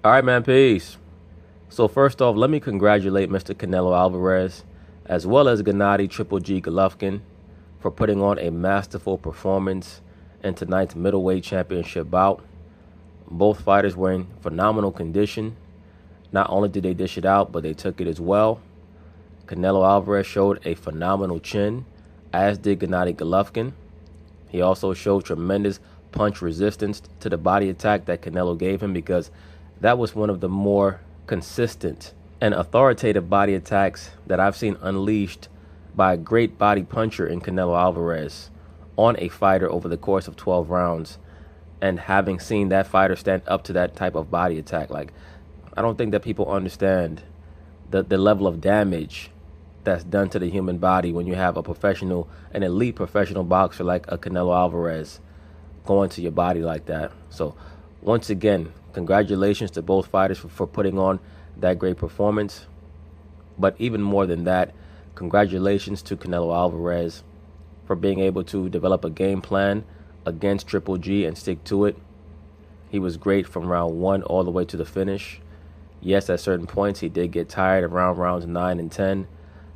All right, man, peace. So first off, let me congratulate Mr. Canelo Alvarez, as well as Gennady Triple G Golovkin, for putting on a masterful performance in tonight's middleweight championship bout. Both fighters were in phenomenal condition. Not only did they dish it out, but they took it as well. Canelo Alvarez showed a phenomenal chin, as did Gennady Golovkin. He also showed tremendous punch resistance to the body attack that Canelo gave him, because that was one of the more consistent and authoritative body attacks that I've seen unleashed by a great body puncher in Canelo Alvarez on a fighter over the course of 12 rounds. And having seen that fighter stand up to that type of body attack, like, I don't think that people understand the level of damage that's done to the human body when you have an elite professional boxer like a Canelo Alvarez going to your body like that. So once again, congratulations to both fighters for putting on that great performance. But even more than that, congratulations to Canelo Alvarez for being able to develop a game plan against Triple G and stick to it. He was great from round 1 all the way to the finish. Yes, at certain points he did get tired around rounds 9 and 10.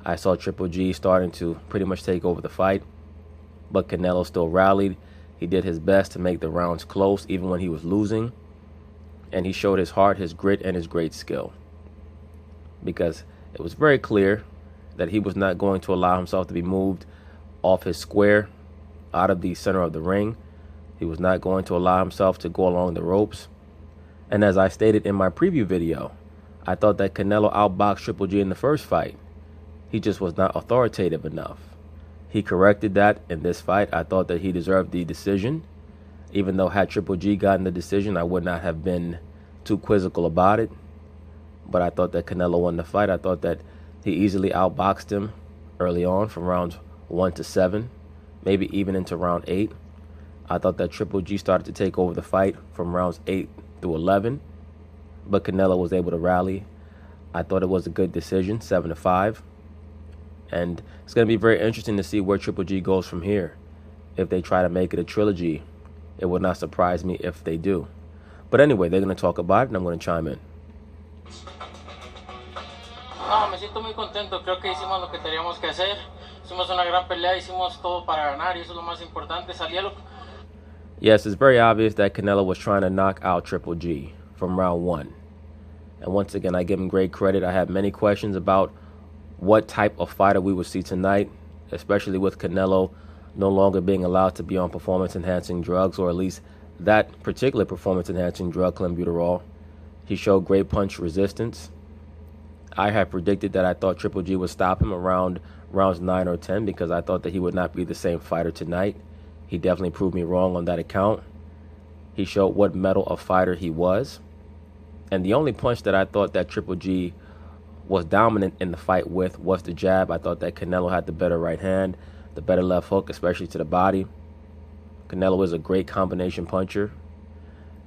I saw Triple G starting to pretty much take over the fight, but Canelo still rallied. He did his best to make the rounds close even when he was losing, and he showed his heart, his grit, and his great skill, because it was very clear that he was not going to allow himself to be moved off his square, out of the center of the ring. He was not going to allow himself to go along the ropes. And as I stated in my preview video, I thought that Canelo outboxed Triple G in the first fight. He just was not authoritative enough. He corrected that in this fight. I thought that he deserved the decision, even though had Triple G gotten the decision, I would not have been too quizzical about it. But I thought that Canelo won the fight. I thought that he easily outboxed him early on from rounds 1 to 7, maybe even into round 8. I thought that Triple G started to take over the fight from rounds 8 through 11, but Canelo was able to rally. I thought it was a good decision, 7-5. And it's going to be very interesting to see where Triple G goes from here. If they try to make it a trilogy, it would not surprise me if they do. But anyway, they're going to talk about it, and I'm going to chime in. No, me siento muy contento. Creo que hicimos lo que teníamos que hacer. Hicimos una gran pelea, hicimos todo para ganar, y eso es lo más importante. Yes, it's very obvious that Canelo was trying to knock out Triple G from round 1. And once again, I give him great credit. I have many questions about what type of fighter we would see tonight, especially with Canelo no longer being allowed to be on performance-enhancing drugs, or at least that particular performance-enhancing drug, clenbuterol. He showed great punch resistance. I had predicted that I thought Triple G would stop him around rounds 9 or 10, because I thought that he would not be the same fighter tonight. He definitely proved me wrong on that account. He showed what mettle of fighter he was. And the only punch that I thought that Triple G was dominant in the fight with was the jab. I thought that Canelo had the better right hand, the better left hook, especially to the body. Canelo is a great combination puncher.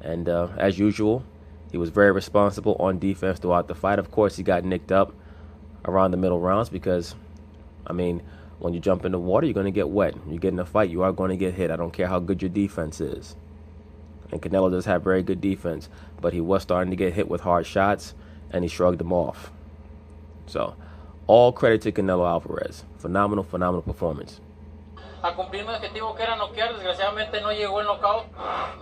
And as usual, he was very responsible on defense throughout the fight. Of course, he got nicked up around the middle rounds because, I mean, when you jump in the water, you're going to get wet. You get in a fight, you are going to get hit. I don't care how good your defense is. And Canelo does have very good defense, but he was starting to get hit with hard shots, and he shrugged them off. So, all credit to Canelo Alvarez. Phenomenal, phenomenal performance. A cumplir mi objetivo, que era noquear. Desgraciadamente no llegó el knockout.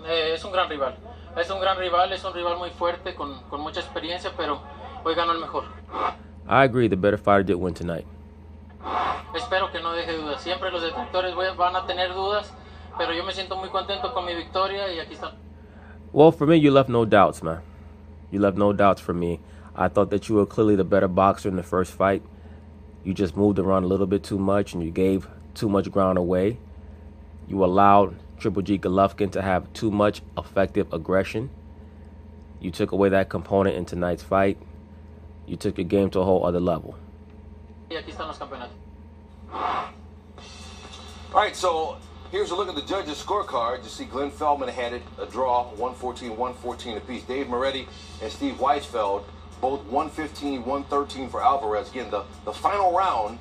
Es un gran rival. Es un gran rival, es un rival muy fuerte, con mucha experiencia, pero hoy ganó el mejor. I agree, the better fighter did win tonight. Espero que no deje dudas. Siempre los detractores van a tener dudas, pero yo me siento muy contento con mi victoria y aquí está. Well, for me, you left no doubts, man. You left no doubts for me. I thought that you were clearly the better boxer in the first fight. You just moved around a little bit too much, and you gave too much ground away. You allowed Triple G Golovkin to have too much effective aggression. You took away that component in tonight's fight. You took your game to a whole other level. Y aquí están los campeonatos. All right, so here's a look at the judges' scorecard. You see Glenn Feldman had it a draw, 114 apiece. Dave Moretti and Steve Weisfeld, both 115, 113 for Alvarez. Again, the final round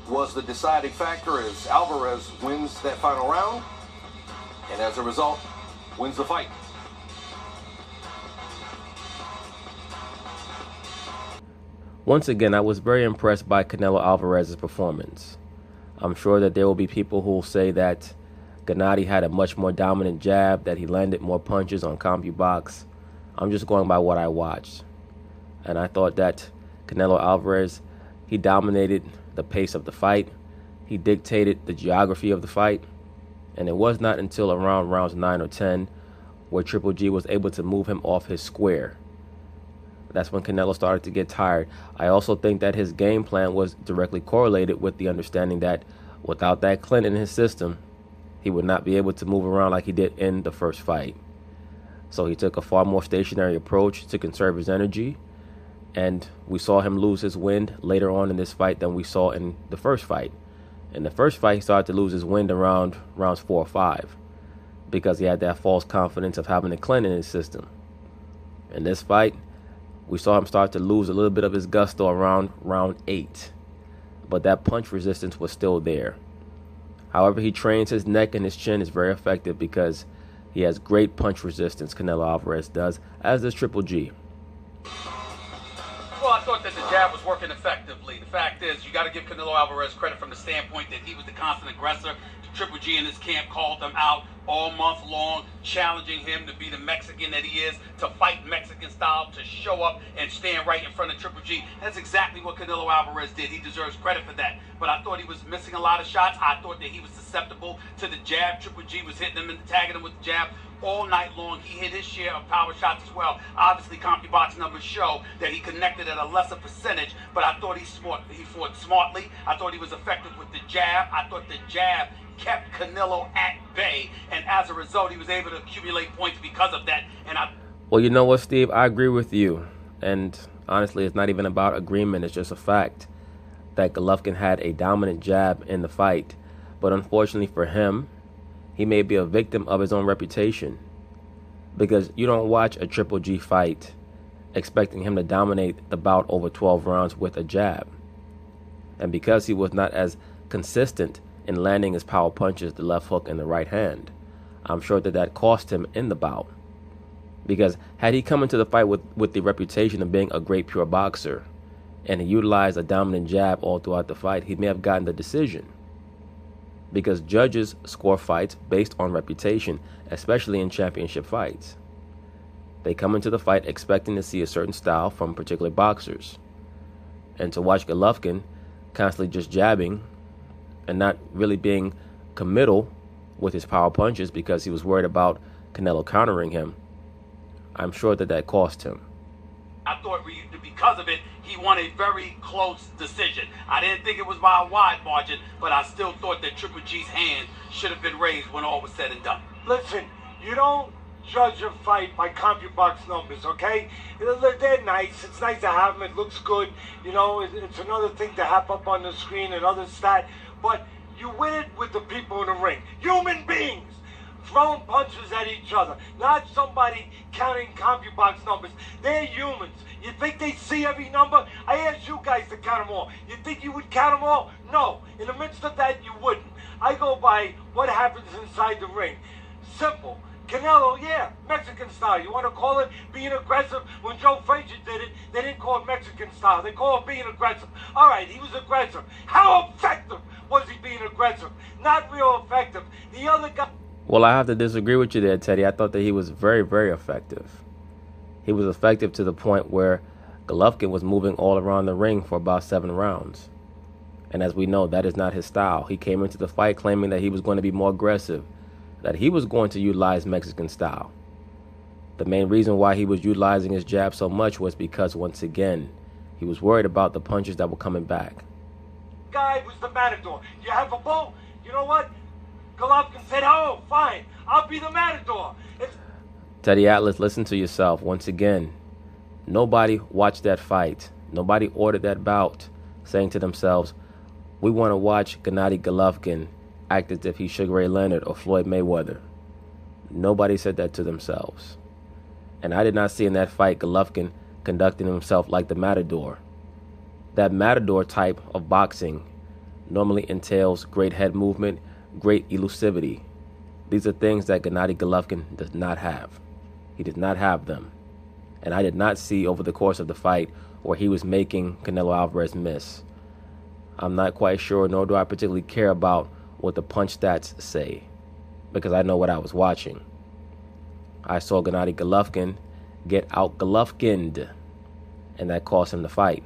was the deciding factor as Alvarez wins that final round, and as a result, wins the fight. Once again, I was very impressed by Canelo Alvarez's performance. I'm sure that there will be people who will say that Gennady had a much more dominant jab, that he landed more punches on CompuBox. I'm just going by what I watched. And I thought that Canelo Alvarez, he dominated the pace of the fight. He dictated the geography of the fight. And it was not until around rounds 9 or 10 where Triple G was able to move him off his square. That's when Canelo started to get tired. I also think that his game plan was directly correlated with the understanding that without that Clint in his system, he would not be able to move around like he did in the first fight. So he took a far more stationary approach to conserve his energy, and we saw him lose his wind later on in this fight than we saw in the first fight. In the first fight, he started to lose his wind around rounds 4 or 5 because he had that false confidence of having a Clint in his system. In this fight, we saw him start to lose a little bit of his gusto around round 8, but that punch resistance was still there. However, he trains his neck and his chin is very effective because he has great punch resistance, Canelo Alvarez does, as does Triple G. Well, I thought that the jab was working effectively. The fact is, you got to give Canelo Alvarez credit from the standpoint that he was the constant aggressor. Triple G in his camp called him out all month long, challenging him to be the Mexican that he is, to fight Mexican style, to show up and stand right in front of Triple G. That's exactly what Canelo Alvarez did. He deserves credit for that. But I thought he was missing a lot of shots. I thought that he was susceptible to the jab. Triple G was hitting him and tagging him with the jab all night long. He hit his share of power shots as well. Obviously, CompuBox numbers show that he connected at a lesser percentage, but I thought he fought smartly. I thought he was effective with the jab. I thought the jab kept Canelo at bay, and as a result, he was able to accumulate points because of that. Well, you know what, Steve? I agree with you. And honestly, it's not even about agreement. It's just a fact that Golovkin had a dominant jab in the fight. But unfortunately for him, he may be a victim of his own reputation. Because you don't watch a Triple G fight expecting him to dominate the bout over 12 rounds with a jab. And because he was not as consistent in landing his power punches, the left hook and the right hand, I'm sure that cost him in the bout. Because had he come into the fight with the reputation of being a great pure boxer and he utilized a dominant jab all throughout the fight, he may have gotten the decision. Because judges score fights based on reputation, especially in championship fights. They come into the fight expecting to see a certain style from particular boxers. And to watch Golovkin constantly just jabbing and not really being committal with his power punches because he was worried about Canelo countering him, I'm sure that cost him. I thought because of it, he won a very close decision. I didn't think it was by a wide margin, but I still thought that Triple G's hand should have been raised when all was said and done. Listen, you don't judge a fight by CompuBox numbers, okay? They're nice. It's nice to have them. It looks good. You know, it's another thing to have up on the screen and other stat. But you win it with the people in the ring. Human beings throwing punches at each other. Not somebody counting CompuBox numbers. They're humans. You think they see every number? I asked you guys to count them all. You think you would count them all? No. In the midst of that, you wouldn't. I go by what happens inside the ring. Simple. Canelo, yeah, Mexican style. You want to call it being aggressive? When Joe Frazier did it, they didn't call it Mexican style. They call it being aggressive. All right, he was aggressive. How effective was he being aggressive? Not real effective. The other guy... Well, I have to disagree with you there, Teddy. I thought that he was very, very effective. He was effective to the point where Golovkin was moving all around the ring for about 7 rounds. And as we know, that is not his style. He came into the fight claiming that he was going to be more aggressive, that he was going to utilize Mexican style. The main reason why he was utilizing his jab so much was because, once again, he was worried about the punches that were coming back. Guy was the matador. You have a bull? You know what? Golovkin said, oh, fine, I'll be the matador. Teddy Atlas, listen to yourself. Once again, nobody watched that fight. Nobody ordered that bout saying to themselves, we want to watch Gennady Golovkin act as if he's Sugar Ray Leonard or Floyd Mayweather. Nobody said that to themselves. And I did not see in that fight Golovkin conducting himself like the matador. That matador type of boxing normally entails great head movement, great elusivity. These are things that Gennady Golovkin does not have. He does not have them. And I did not see over the course of the fight where he was making Canelo Alvarez miss. I'm not quite sure, nor do I particularly care about what the punch stats say, because I know what I was watching. I saw Gennady Golovkin get out Golovkined, and that cost him the fight.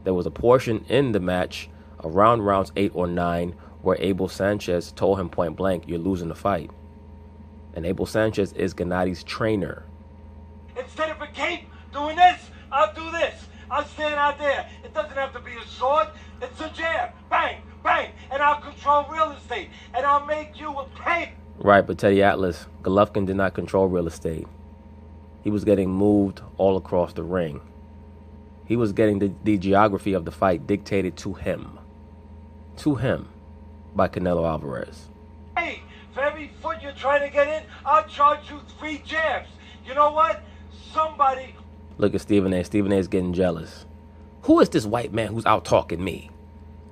There was a portion in the match around rounds 8 or 9 where Abel Sanchez told him point blank, "You're losing the fight." And Abel Sanchez is Gennady's trainer. Instead of a cape doing this, I'll do this. I'll stand out there. It doesn't have to be a sword. It's a jab. Bang, bang. And I'll control real estate. And I'll make you a pay. Right, but Teddy Atlas, Golovkin did not control real estate. He was getting moved all across the ring. He was getting the geography of the fight dictated to him. To him by Canelo Alvarez. Hey, for every foot you're trying to get in, I'll charge you 3 jabs. You know what? Somebody... Look at Stephen A. Stephen A. is getting jealous. Who is this white man who's out talking me?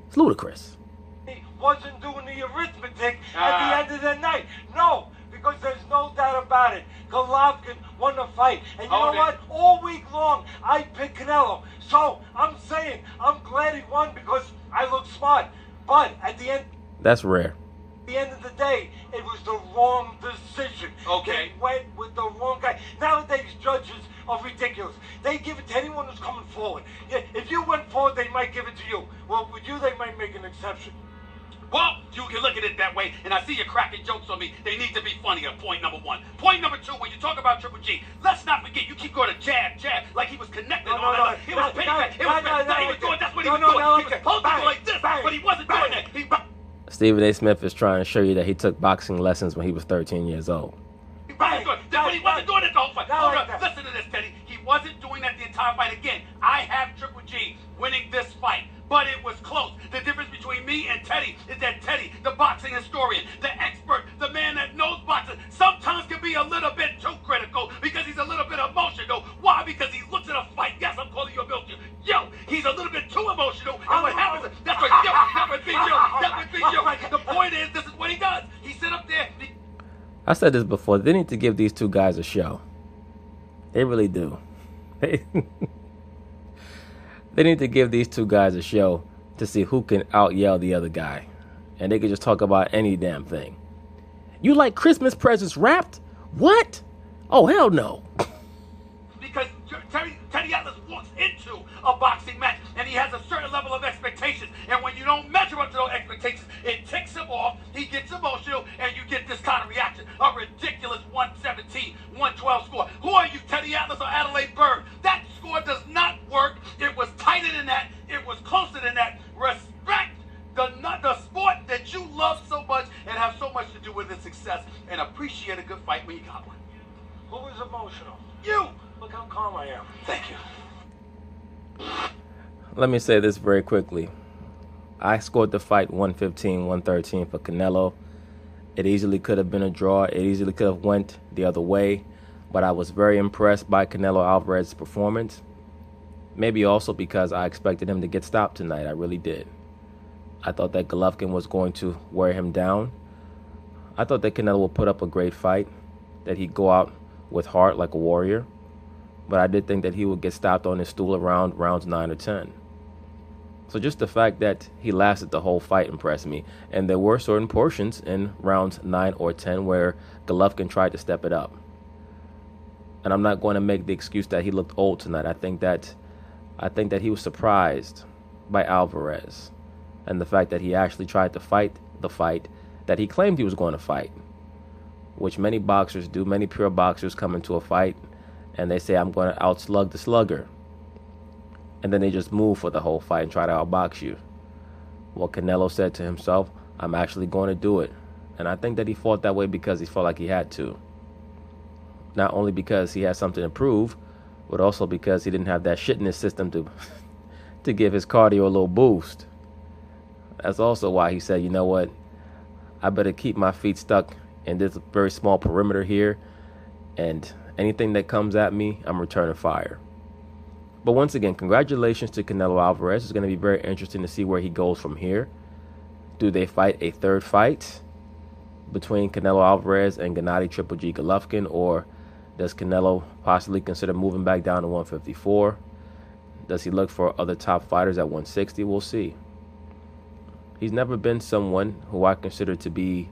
It's ludicrous. He wasn't doing the arithmetic at the end of the night. No, because there's no doubt about it. Golovkin won the fight. And you know what? All week long, I picked Canelo. So I'm saying I'm glad he won because I look smart. But at the end... That's rare. At the end of the day, it was the wrong decision. Okay. They went with the wrong guy. Nowadays, judges are ridiculous. They give it to anyone who's coming forward. Yeah, if you went forward, they might give it to you. Well, with you, they might make an exception. Well, you can look at it that way, and I see you cracking jokes on me. They need to be funnier, point number 1. Point number 2, when you talk about Triple G, let's not forget, you keep going to jab, like he was connected on that. It was payback. It was doing, that's what he was doing. He was supposed to go like this, but he wasn't doing that. Stephen A. Smith is trying to show you that he took boxing lessons when he was 13 years old. But he wasn't doing it the whole fight. Hold on, listen to this, Teddy. He wasn't doing that the entire fight. Again, I have Triple G winning this fight, but it was close. The difference between me and Teddy is that Teddy, the boxing historian, the expert, the man that knows boxing, sometimes can be a little bit too critical because he's a little bit emotional. Why? Because he looks at a fight. Yes, I'm calling you emotional. Yo, he's a little bit too emotional. And what happens is, that's what, that would be you. That would be you. The point is, this is what he does. He sit up there. I said this before. They need to give these two guys a show. They really do. They need to give these two guys a show to see who can out-yell the other guy. And they can just talk about any damn thing. You like Christmas presents wrapped? What? Oh, hell no. Because Teddy Atlas walks into a boxing match and he has a certain level of expectations. And when you don't measure up to those expectations, it ticks him off, he gets emotional, and you get this kind of reaction. A ridiculous 117, 112 score. Who are you, Teddy Atlas or Adelaide Bird? That score does not work. It was tighter than that. It was closer than that. Respect the sport that you love so much and have so much to do with its success, and appreciate a good fight when you got one. Who was emotional? You! Look how calm I am. Thank you. Let me say this very quickly. I scored the fight 115-113 for Canelo. It easily could have been a draw. It easily could have went the other way. But I was very impressed by Canelo Alvarez's performance. Maybe also because I expected him to get stopped tonight. I really did. I thought that Golovkin was going to wear him down. I thought that Canelo would put up a great fight, that he'd go out with heart like a warrior. But I did think that he would get stopped on his stool around rounds 9 or 10. So just the fact that he lasted the whole fight impressed me. And there were certain portions in rounds 9 or 10 where Golovkin tried to step it up. And I'm not going to make the excuse that he looked old tonight. I think that he was surprised by Alvarez and the fact that he actually tried to fight the fight that he claimed he was going to fight, which many boxers do. Many pure boxers come into a fight and they say, I'm going to outslug the slugger. And then they just move for the whole fight and try to outbox you. Well, Canelo said to himself, I'm actually going to do it. And I think that he fought that way because he felt like he had to. Not only because he had something to prove, but also because he didn't have that shit in his system to give his cardio a little boost. That's also why he said, you know what, I better keep my feet stuck in this very small perimeter here, and anything that comes at me, I'm returning fire. But once again, congratulations to Canelo Alvarez. It's going to be very interesting to see where he goes from here. Do they fight a third fight between Canelo Alvarez and Gennady Triple G Golovkin, or Does Canelo possibly consider moving back down to 154? Does he look for other top fighters at 160? We'll see. He's never been someone who I consider to be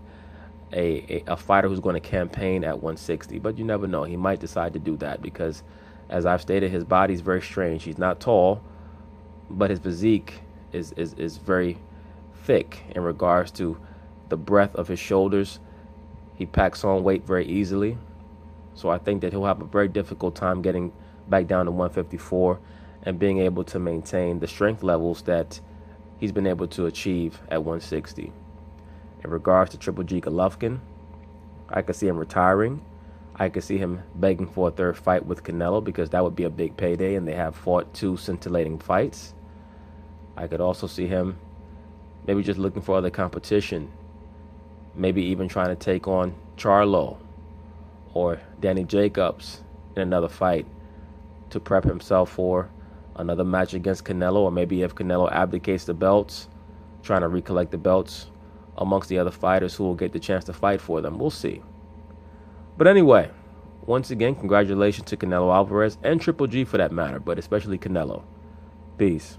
a fighter who's going to campaign at 160, but you never know. He might decide to do that because, as I've stated, his body's very strange. He's not tall, but his physique is very thick in regards to the breadth of his shoulders. He packs on weight very easily, so I think that he'll have a very difficult time getting back down to 154 and being able to maintain the strength levels that he's been able to achieve at 160. In regards to Triple G Golovkin, I could see him retiring. I could see him begging for a third fight with Canelo because that would be a big payday, and they have fought 2 scintillating fights. I could also see him maybe just looking for other competition, maybe even trying to take on Charlo or Danny Jacobs in another fight to prep himself for another match against Canelo, or maybe if Canelo abdicates the belts, trying to recollect the belts amongst the other fighters who will get the chance to fight for them. We'll see. But anyway, once again, congratulations to Canelo Alvarez and Triple G for that matter, but especially Canelo. Peace.